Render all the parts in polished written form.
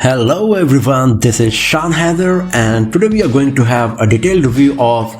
Hello everyone, this is Shan Heather and today we are going to have a detailed review of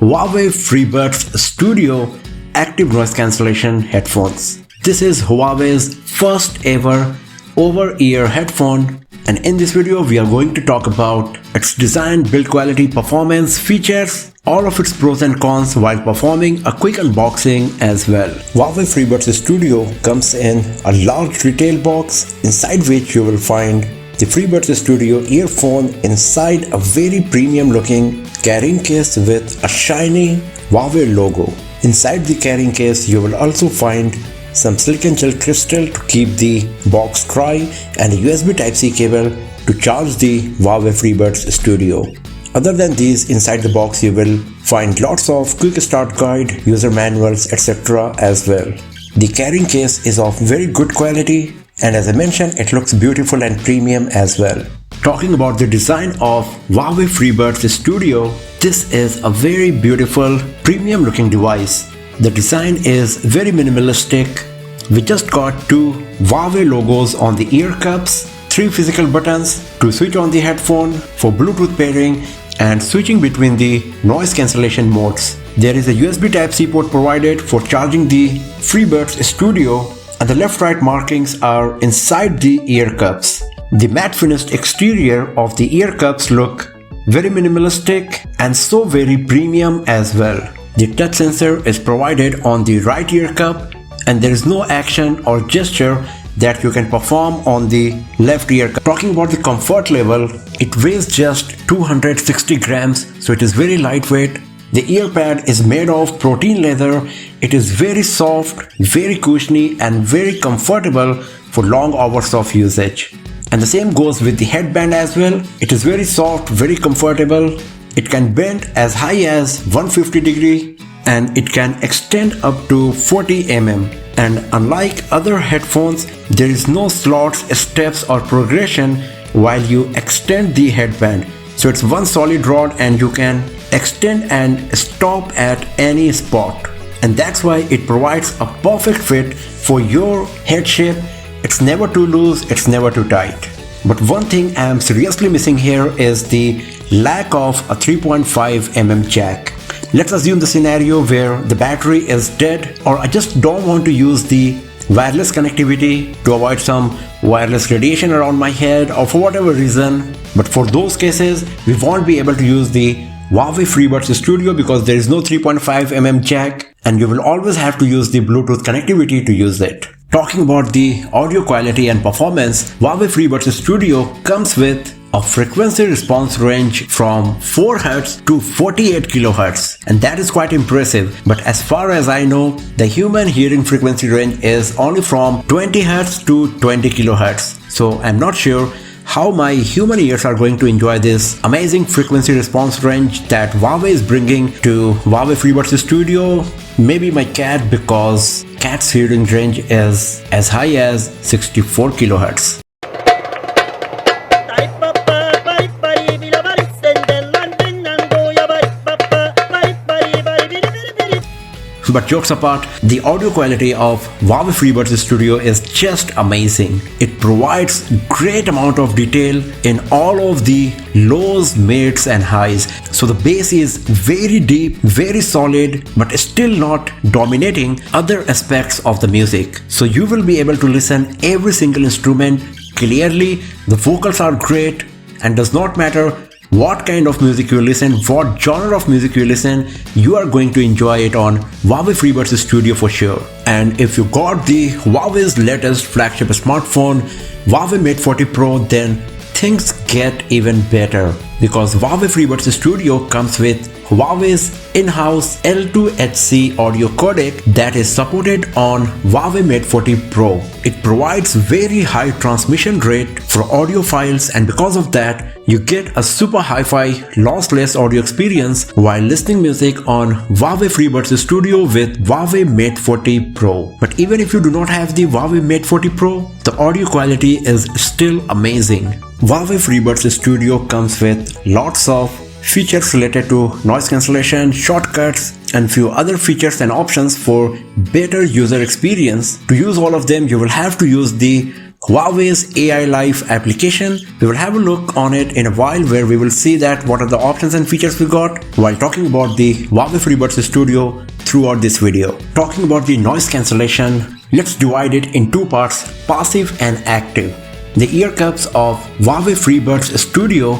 HUAWEI FreeBuds Studio Active Noise Cancellation Headphones. This is HUAWEI's first ever over-ear headphone, and in this video we are going to talk about its design, build quality, performance, features, all of its pros and cons while performing a quick unboxing as well. HUAWEI FreeBuds Studio comes in a large retail box inside which you will find the FreeBuds Studio earphone inside a very premium looking carrying case with a shiny HUAWEI logo. Inside the carrying case you will also find some silicon gel crystal to keep the box dry and a USB Type-C cable to charge the HUAWEI FreeBuds Studio. Other than these, inside the box you will find lots of quick start guide, user manuals, etc. as well. The carrying case is of very good quality, and as I mentioned, it looks beautiful and premium as well. Talking about the design of HUAWEI FreeBuds Studio, this is a very beautiful premium looking device. The design is very minimalistic. We just got two HUAWEI logos on the ear cups, 3 physical buttons to switch on the headphone for Bluetooth pairing and switching between the noise cancellation modes. There is a USB Type-C port provided for charging the FreeBuds Studio, and the left-right markings are inside the ear cups. The matte finished exterior of the ear cups look very minimalistic and so very premium as well. The touch sensor is provided on the right ear cup, and there is no action or gesture that you can perform on the left ear cup. Talking about the comfort level, it weighs just 260 grams, so it is very lightweight. The ear pad is made of protein leather. It is very soft, very cushiony and very comfortable for long hours of usage. And the same goes with the headband as well. It is very soft, very comfortable. It can bend as high as 150 degree and it can extend up to 40 mm. And unlike other headphones, there is no slots, steps or progression while you extend the headband. So it's one solid rod and you can extend and stop at any spot. And that's why it provides a perfect fit for your head shape. It's never too loose, it's never too tight. But one thing I am seriously missing here is the lack of a 3.5 mm jack. Let's assume the scenario where the battery is dead, or I just don't want to use the wireless connectivity to avoid some wireless radiation around my head or for whatever reason. But for those cases, we won't be able to use the HUAWEI FreeBuds Studio because there is no 3.5 mm jack, and you will always have to use the Bluetooth connectivity to use it. Talking about the audio quality and performance, HUAWEI FreeBuds Studio comes with a frequency response range from 4 Hz to 48 kHz, and that is quite impressive. But as far as I know, the human hearing frequency range is only from 20 Hz to 20 kHz. So I'm not sure how my human ears are going to enjoy this amazing frequency response range that HUAWEI is bringing to HUAWEI FreeBuds Studio. Maybe my cat, because cat's hearing range is as high as 64 kHz. But jokes apart, the audio quality of HUAWEI FreeBuds Studio is just amazing. It provides great amount of detail in all of the lows, mids and highs. So the bass is very deep, very solid, but still not dominating other aspects of the music. So you will be able to listen every single instrument clearly. The vocals are great, and does not matter what kind of music you listen, what genre of music you listen, you are going to enjoy it on HUAWEI FreeBuds Studio for sure. And if you got the HUAWEI's latest flagship smartphone, HUAWEI Mate 40 Pro, then things get even better, because HUAWEI FreeBuds Studio comes with HUAWEI's in-house L2HC audio codec that is supported on HUAWEI Mate 40 Pro. It provides very high transmission rate for audio files, and because of that, you get a super hi-fi lossless audio experience while listening music on HUAWEI FreeBuds Studio with HUAWEI Mate 40 Pro. But even if you do not have the HUAWEI Mate 40 Pro, the audio quality is still amazing. HUAWEI FreeBuds Studio comes with lots of features related to noise cancellation, shortcuts and few other features and options for better user experience. To use all of them, you will have to use the Huawei's AI Life application. We will have a look on it in a while where we will see that what are the options and features we got while talking about the Huawei FreeBuds Studio throughout this video. Talking about the noise cancellation, let's divide it in two parts, passive and active. The ear cups of Huawei FreeBuds Studio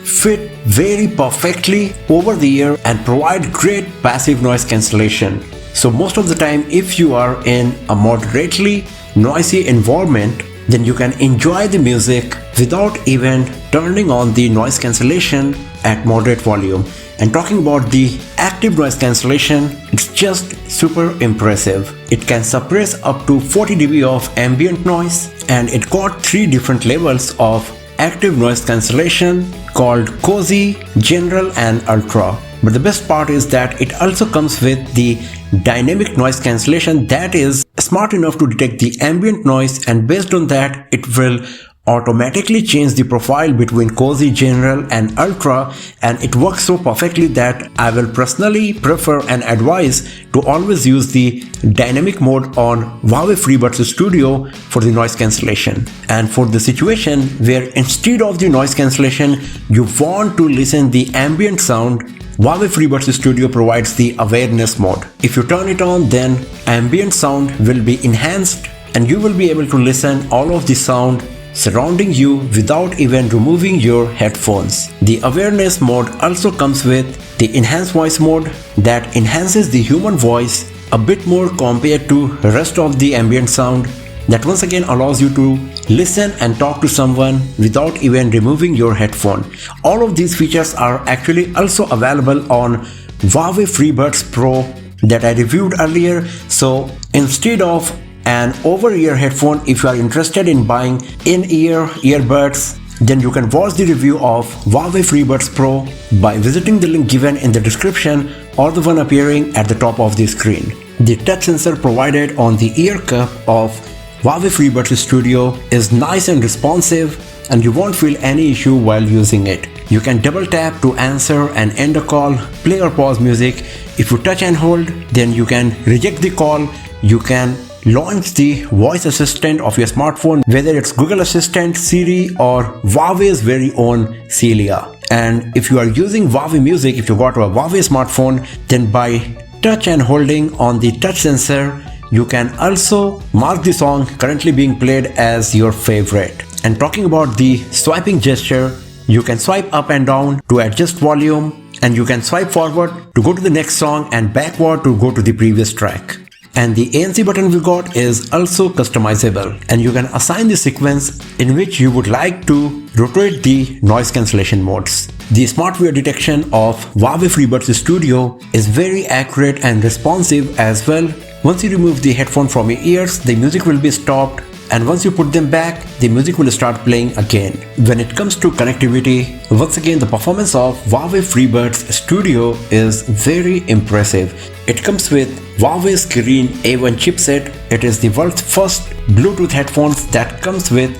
fit very perfectly over the ear and provide great passive noise cancellation. So most of the time if you are in a moderately noisy environment, then you can enjoy the music without even turning on the noise cancellation at moderate volume. And talking about the active noise cancellation, it's just super impressive. It can suppress up to 40 dB of ambient noise, and it got 3 different levels of active noise cancellation called Cozy, General and Ultra. But the best part is that it also comes with the dynamic noise cancellation that is smart enough to detect the ambient noise, and based on that it will automatically change the profile between Cozy, General and Ultra, and it works so perfectly that I will personally prefer and advise to always use the dynamic mode on Huawei FreeBuds Studio for the noise cancellation. And for the situation where instead of the noise cancellation you want to listen the ambient sound, Huawei FreeBuds Studio provides the awareness mode. If you turn it on, then ambient sound will be enhanced and you will be able to listen all of the sound surrounding you without even removing your headphones. The awareness mode also comes with the enhanced voice mode that enhances the human voice a bit more compared to rest of the ambient sound, that once again allows you to listen and talk to someone without even removing your headphone. All of these features are actually also available on Huawei FreeBuds Pro that I reviewed earlier. So instead of an over-ear headphone, if you are interested in buying in-ear earbuds, then you can watch the review of Huawei FreeBuds Pro by visiting the link given in the description or the one appearing at the top of the screen. The touch sensor provided on the ear cup of Huawei FreeBuds Studio is nice and responsive, and you won't feel any issue while using it. You can double tap to answer and end a call, play or pause music. If you touch and hold, then you can reject the call. You can launch the voice assistant of your smartphone, whether it's Google Assistant, Siri or Huawei's very own Celia. And if you are using Huawei Music, if you got a Huawei smartphone, then by touch and holding on the touch sensor, you can also mark the song currently being played as your favorite. And talking about the swiping gesture, you can swipe up and down to adjust volume, and you can swipe forward to go to the next song and backward to go to the previous track. And the ANC button we got is also customizable, and you can assign the sequence in which you would like to rotate the noise cancellation modes. The smart wear detection of Huawei FreeBuds Studio is very accurate and responsive as well. Once you remove the headphone from your ears, the music will be stopped, and once you put them back, the music will start playing again. When it comes to connectivity, once again the performance of Huawei FreeBuds Studio is very impressive. It comes with Huawei's Kirin A1 chipset. It is the world's first Bluetooth headphones that comes with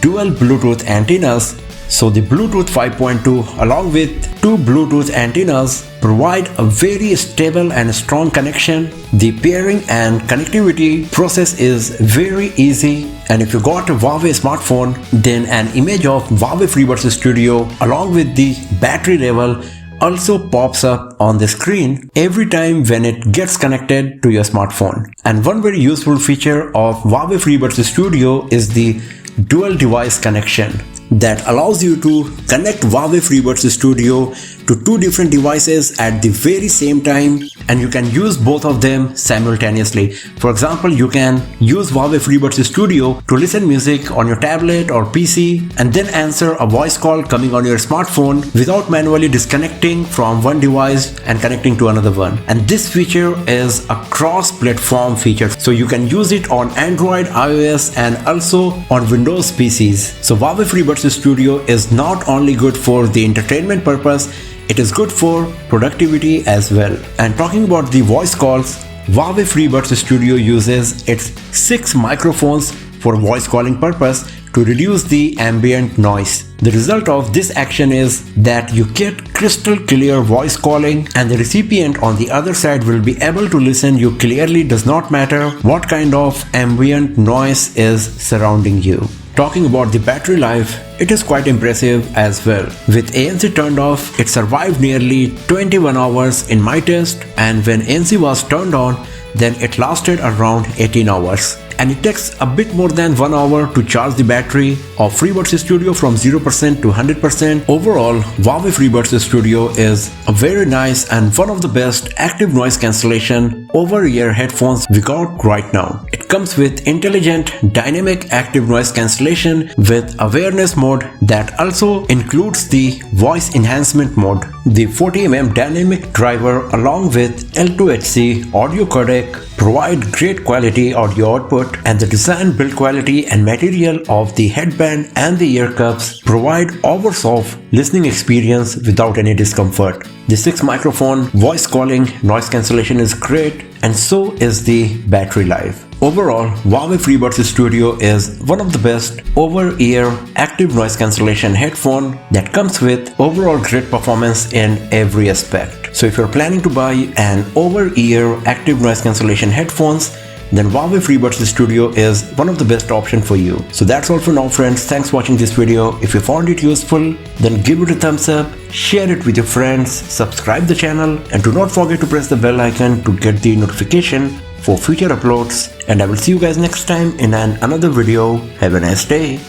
dual Bluetooth antennas. So the Bluetooth 5.2 along with 2 Bluetooth antennas provide a very stable and strong connection. The pairing and connectivity process is very easy, and if you got a Huawei smartphone, then an image of Huawei FreeBuds Studio along with the battery level also pops up on the screen every time when it gets connected to your smartphone. And one very useful feature of Huawei FreeBuds Studio is the dual device connection that allows you to connect Huawei FreeBuds Studio to 2 different devices at the very same time, and you can use both of them simultaneously. For example, you can use Huawei FreeBuds Studio to listen music on your tablet or PC and then answer a voice call coming on your smartphone without manually disconnecting from one device and connecting to another one. And this feature is a cross-platform feature, so you can use it on Android, iOS and also on Windows PCs. So Huawei FreeBuds Studio is not only good for the entertainment purpose, it is good for productivity as well. And talking about the voice calls, Huawei FreeBuds Studio uses its 6 microphones for voice calling purpose to reduce the ambient noise. The result of this action is that you get crystal clear voice calling, and the recipient on the other side will be able to listen you clearly, does not matter what kind of ambient noise is surrounding you. Talking about the battery life, it is quite impressive as well. With ANC turned off, it survived nearly 21 hours in my test, and when ANC was turned on, then it lasted around 18 hours. And it takes a bit more than 1 hour to charge the battery of FreeBuds Studio from 0% to 100%. Overall, HUAWEI FreeBuds Studio is a very nice and one of the best active noise cancellation over-ear headphones we got right now. It comes with intelligent dynamic active noise cancellation with awareness mode that also includes the voice enhancement mode. The 40mm dynamic driver along with L2HC audio codec provide great quality audio output, and the design, build quality and material of the headband and the ear cups provide hours of listening experience without any discomfort. The 6 microphone voice calling noise cancellation is great, and so is the battery life. Overall, HUAWEI FreeBuds Studio is one of the best over-ear active noise cancellation headphone that comes with overall great performance in every aspect. So if you're planning to buy an over-ear active noise cancellation headphones, then HUAWEI FreeBuds Studio is one of the best option for you. So that's all for now, friends. Thanks for watching this video. If you found it useful, then give it a thumbs up, share it with your friends, subscribe the channel, and do not forget to press the bell icon to get the notification for future uploads. And I will see you guys next time in another video. Have a nice day.